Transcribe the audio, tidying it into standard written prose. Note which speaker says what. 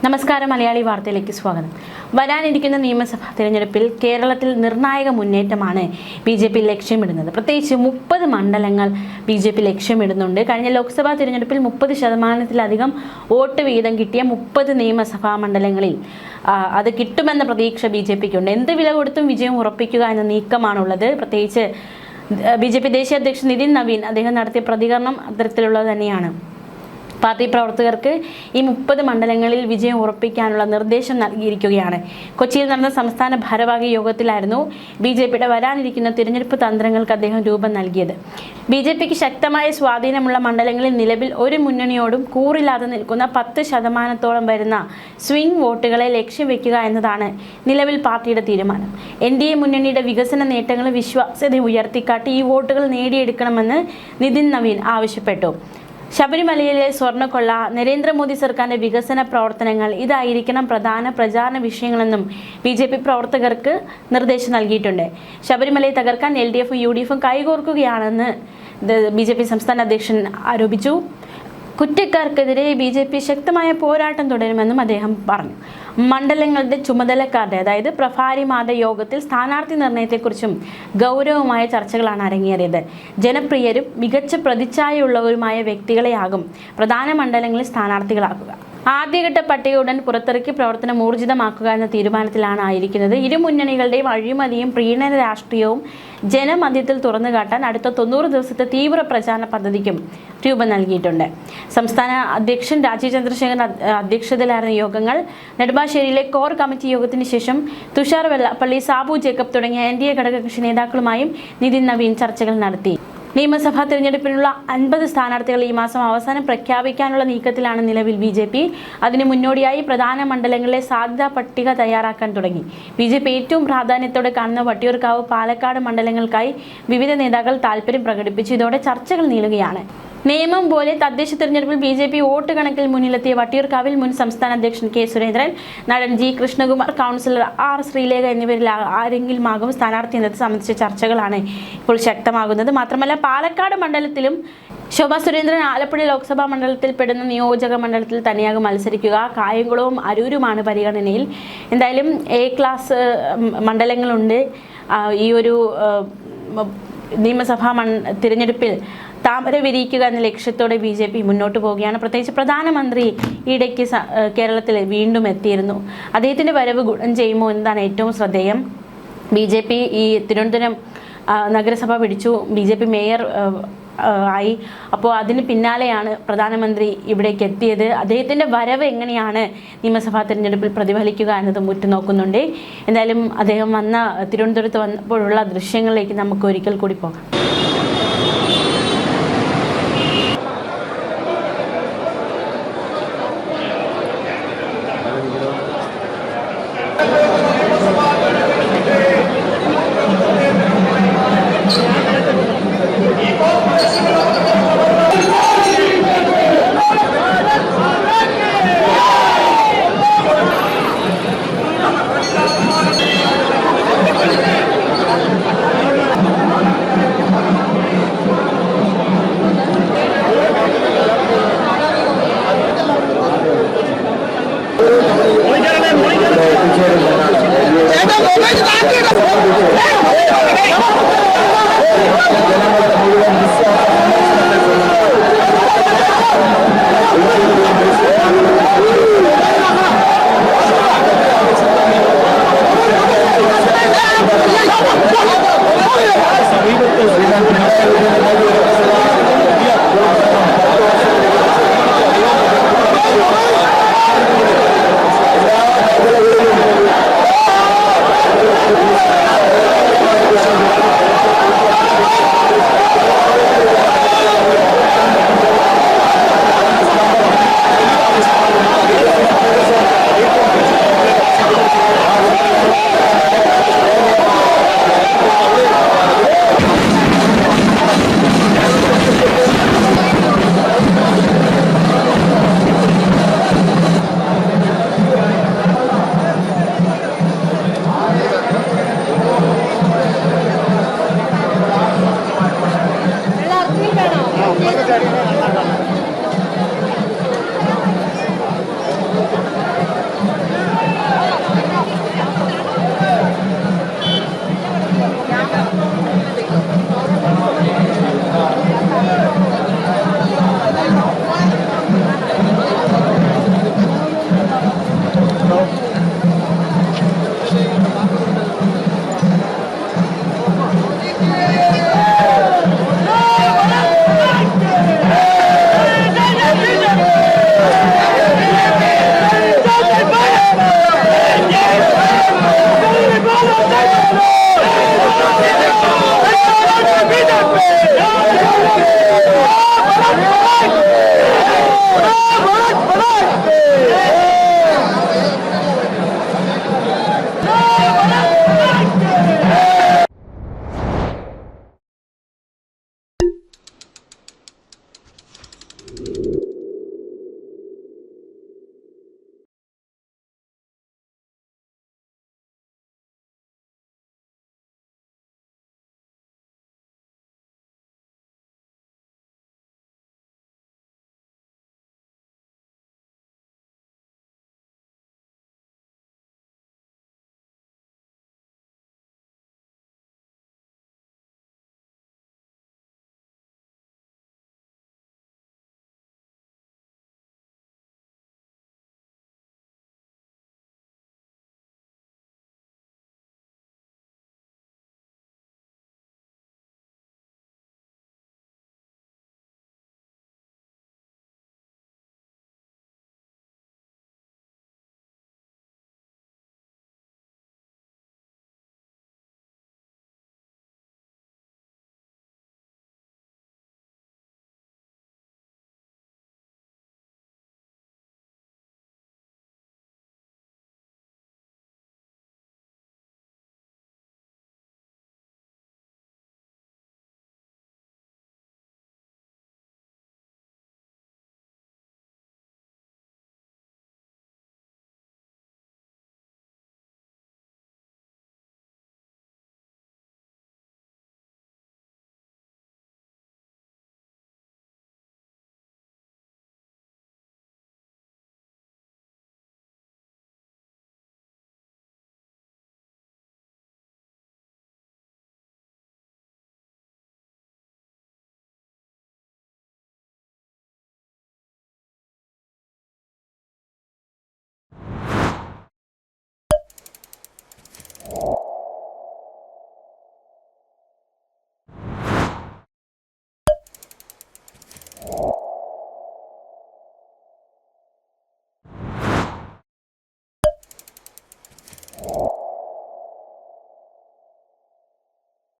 Speaker 1: നമസ്കാരം. മലയാളി വാർത്തയിലേക്ക് സ്വാഗതം. വരാനിരിക്കുന്ന നിയമസഭാ തിരഞ്ഞെടുപ്പിൽ കേരളത്തിൽ നിർണായക മുന്നേറ്റമാണ് BJP ലക്ഷ്യമിടുന്നത്. പ്രത്യേകിച്ച് 30 മണ്ഡലങ്ങൾ BJP ലക്ഷ്യമിടുന്നുണ്ട്. കഴിഞ്ഞ ലോക്സഭാ തിരഞ്ഞെടുപ്പിൽ 30% വോട്ട് വീതം കിട്ടിയ 30 നിയമസഭാ മണ്ഡലങ്ങളിൽ അത് കിട്ടുമെന്ന പ്രതീക്ഷ BJPക്കുണ്ട്. എന്ത് വില കൊടുത്തും വിജയം ഉറപ്പിക്കുക എന്ന നീക്കമാണുള്ളത്. പ്രത്യേകിച്ച് BJP ദേശീയ അധ്യക്ഷൻ നിതിൻ നവീൻ അദ്ദേഹം നടത്തിയ പ്രതികരണം അത്തരത്തിലുള്ളത് തന്നെയാണ്. പാർട്ടി പ്രവർത്തകർക്ക് ഈ 30 മണ്ഡലങ്ങളിൽ വിജയം ഉറപ്പിക്കാനുള്ള നിർദ്ദേശം നൽകിയിരിക്കുകയാണ്. കൊച്ചിയിൽ നടന്ന സംസ്ഥാന ഭാരവാഹി യോഗത്തിലായിരുന്നു BJPയുടെ വരാനിരിക്കുന്ന തിരഞ്ഞെടുപ്പ് തന്ത്രങ്ങൾക്ക് അദ്ദേഹം രൂപം നൽകിയത്. BJPക്ക് ശക്തമായ സ്വാധീനമുള്ള മണ്ഡലങ്ങളിൽ നിലവിൽ ഒരു മുന്നണിയോടും കൂറില്ലാതെ നിൽക്കുന്ന 10% വരുന്ന സ്വിംഗ് വോട്ടുകളെ ലക്ഷ്യം വെക്കുക എന്നതാണ് നിലവിൽ പാർട്ടിയുടെ തീരുമാനം. NDA മുന്നണിയുടെ വികസന നേട്ടങ്ങൾ വിശ്വാസ്യത ഉയർത്തിക്കാട്ടി ഈ വോട്ടുകൾ നേടിയെടുക്കണമെന്ന് നിതിൻ നവീൻ ആവശ്യപ്പെട്ടു. ശബരിമലയിലെ സ്വർണ്ണക്കൊള്ള, നരേന്ദ്രമോദി സർക്കാരിന്റെ വികസന പ്രവർത്തനങ്ങൾ ഇതായിരിക്കണം പ്രധാന പ്രചാരണ വിഷയങ്ങളെന്നും BJP പ്രവർത്തകർക്ക് നിർദ്ദേശം നൽകിയിട്ടുണ്ട്. ശബരിമലയെ തകർക്കാൻ LDFും UDFും കൈകോർക്കുകയാണെന്ന് BJP സംസ്ഥാന അധ്യക്ഷൻ ആരോപിച്ചു. കുറ്റക്കാർക്കെതിരെ BJP ശക്തമായ പോരാട്ടം തുടരുമെന്നും അദ്ദേഹം പറഞ്ഞു. മണ്ഡലങ്ങളുടെ ചുമതലക്കാരുടെ അതായത് പ്രഭാരിമാരുടെ യോഗത്തിൽ സ്ഥാനാർത്ഥി നിർണയത്തെക്കുറിച്ചും ഗൗരവമായ ചർച്ചകളാണ് അരങ്ങേറിയത്. ജനപ്രിയരും മികച്ച പ്രതിച്ഛായയുള്ളവരുമായ വ്യക്തികളെയാകും പ്രധാന മണ്ഡലങ്ങളിൽ സ്ഥാനാർത്ഥികളാക്കുക. ആദ്യഘട്ട പട്ടിക ഉടൻ പുറത്തിറക്കി പ്രവർത്തനം ഊർജിതമാക്കുക എന്ന തീരുമാനത്തിലാണ് ആയിരിക്കുന്നത്. ഇരു മുന്നണികളുടെയും അഴിമതിയും പ്രീണന രാഷ്ട്രീയവും ജനമധ്യത്തിൽ തുറന്നുകാട്ടാൻ അടുത്ത 90 ദിവസത്തെ തീവ്ര പ്രചാരണ പദ്ധതിക്കും രൂപം നൽകിയിട്ടുണ്ട്. സംസ്ഥാന അധ്യക്ഷൻ രാജീവ് ചന്ദ്രശേഖരൻ അധ്യക്ഷതയിലായിരുന്ന യോഗങ്ങൾ നെടുമ്പാശ്ശേരിയിലെ കോർ കമ്മിറ്റി യോഗത്തിന് ശേഷം തുഷാർ വെള്ളാപ്പള്ളി, സാബു ജേക്കബ് തുടങ്ങിയ NDA ഘടകകക്ഷി നേതാക്കളുമായും നിതിൻ നവീൻ ചർച്ചകൾ നടത്തി. നിയമസഭാ തിരഞ്ഞെടുപ്പിനുള്ള 50 സ്ഥാനാർത്ഥികൾ ഈ മാസം അവസാനം പ്രഖ്യാപിക്കാനുള്ള നീക്കത്തിലാണ് നിലവിൽ BJP. അതിനു മുന്നോടിയായി പ്രധാന മണ്ഡലങ്ങളിലെ സാധ്യതാ പട്ടിക തയ്യാറാക്കാൻ തുടങ്ങി. BJP ഏറ്റവും പ്രാധാന്യത്തോടെ കാണുന്ന വട്ടിയൂർക്കാവ്, പാലക്കാട് മണ്ഡലങ്ങൾക്കായി വിവിധ നേതാക്കൾ താൽപര്യം പ്രകടിപ്പിച്ചു. ഇതോടെ ചർച്ചകൾ നീളുകയാണ്. നിയമം പോലെ തദ്ദേശ തിരഞ്ഞെടുപ്പിൽ BJP വോട്ട് കണക്കിൽ മുന്നിലെത്തിയ വട്ടിയൂർക്കാവിൽ മുൻ സംസ്ഥാന അധ്യക്ഷൻ K സുരേന്ദ്രൻ, നടൻ G Krishnakumar, councillor R Sreelekha എന്നിവരിൽ ആരെങ്കിലുമാകും സ്ഥാനാർത്ഥി എന്നത് സംബന്ധിച്ച ചർച്ചകളാണ് ഇപ്പോൾ ശക്തമാകുന്നത്. മാത്രമല്ല പാലക്കാട് മണ്ഡലത്തിലും ശോഭാ സുരേന്ദ്രൻ ആലപ്പുഴ ലോക്സഭാ മണ്ഡലത്തിൽ പെടുന്ന നിയോജക മണ്ഡലത്തിൽ തന്നെയാകും മത്സരിക്കുക. കായംകുളവും അരൂരുമാണ് പരിഗണനയിൽ. എന്തായാലും A ക്ലാസ് മണ്ഡലങ്ങളുണ്ട്. ഈ ഒരു നിയമസഭാ തിരഞ്ഞെടുപ്പിൽ താമര വിരിയിക്കുക എന്ന ലക്ഷ്യത്തോടെ BJP മുന്നോട്ട് പോവുകയാണ്. പ്രത്യേകിച്ച് പ്രധാനമന്ത്രി ഇടയ്ക്ക് കേരളത്തിൽ വീണ്ടും എത്തിയിരുന്നു. അദ്ദേഹത്തിൻ്റെ വരവ് ഗുണം ചെയ്യുമോ എന്നതാണ് ഏറ്റവും ശ്രദ്ധേയം. BJP ഈ തിരുവനന്തപുരം നഗരസഭ പിടിച്ചു, BJP മേയർ ആയി. അപ്പോൾ അതിന് പിന്നാലെയാണ് പ്രധാനമന്ത്രി ഇവിടേക്ക് എത്തിയത്. അദ്ദേഹത്തിൻ്റെ വരവ് എങ്ങനെയാണ് നിയമസഭാ തിരഞ്ഞെടുപ്പിൽ പ്രതിഫലിക്കുക എന്നതും ഉറ്റുനോക്കുന്നുണ്ട്. എന്തായാലും അദ്ദേഹം തിരുവനന്തപുരത്ത് വന്നപ്പോഴുള്ള ദൃശ്യങ്ങളിലേക്ക് നമുക്ക് ഒരിക്കൽ കൂടി പോകാം.
Speaker 2: മച്ച്.